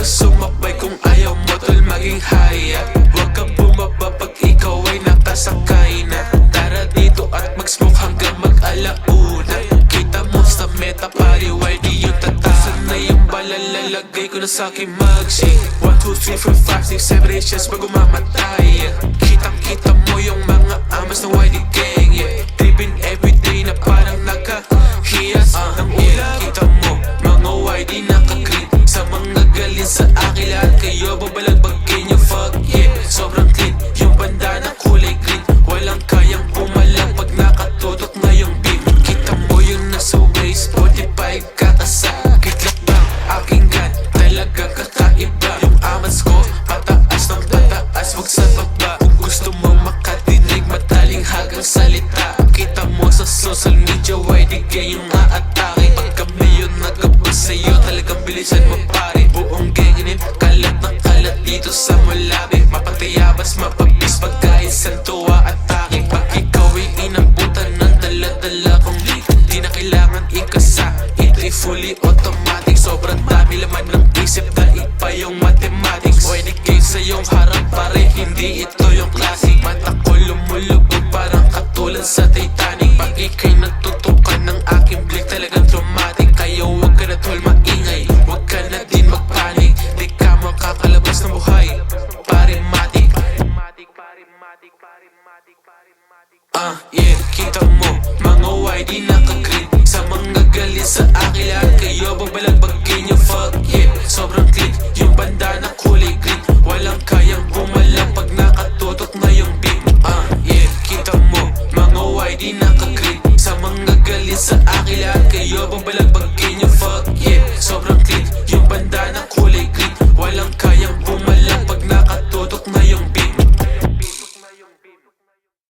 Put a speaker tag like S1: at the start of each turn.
S1: ka sumabay kung ayaw mo tol maging haya. Huwag ka bumaba pag ikaw ay nakasakay na. Tara dito at mag-smoke hanggang mag-alauna. Kita mo sa meta pari, why di yung tatasan na yung bala lalagay ko na sa'king mag-shake. 1, 2, 3, 4, 5, 6, 7, 8 years bago mamatay. Kitang kita mo yung mga amas ng YD gang, yeah. Tripping everyday na parang nakahiyas ng ulan. Kita mo mga YD naka-green sa mga galing sa akin. Lahat kayo babalagbagin yung fuck, yeah. Sobrang clean yung banda na kulay green. Walang kayang pumalang pag nakatutok na yung beat. Kita mo yung nasa waist, 45 kakasakit lang aking gun. Talaga kakaiba yung amas ko, pataas ng pataas, wag sa baba. Kung gusto mo makatinig madaling hagang salita. Kita mo sa social media, YDG yung aatake. Pag kami yun nagabas sa'yo, talagang bilisan mo pare. Buong ganginin, kalat na kalat dito sa Malabi. Mapatayabas, mapabis, pagkain santuwa atake. Pag ikaw ay inabutan ng dala-dala kong lead, di na kailangan ikasa, ito'y fully automatic. Sobrang dami laman ng isip, daig pa yung mathematics. YDG sa iyong harap pare, hindi ito yung classic. Mata ko lumulubog parang katulad sa Titanic. Pag ika'y natutukan ng aking blik, talagang traumatic. Kaya huwag ka na tol maingay, huwag ka na din magpanik. Di ka makakalabas ng buhay, parimatic. Yeah, kita mo mga YD naka-green sa mga galing sa akin. Lahat kayo babalagbagin yung fuck, yeah. Sobrang clean yung banda na kulay green. Walang kayang pumalang pag nakatutok na yung beat. Yeah, kita mo mga YD naka-green sa mga galing sa akin. Lahat kayo babalagbagin yung fuck, yeah. Sobrang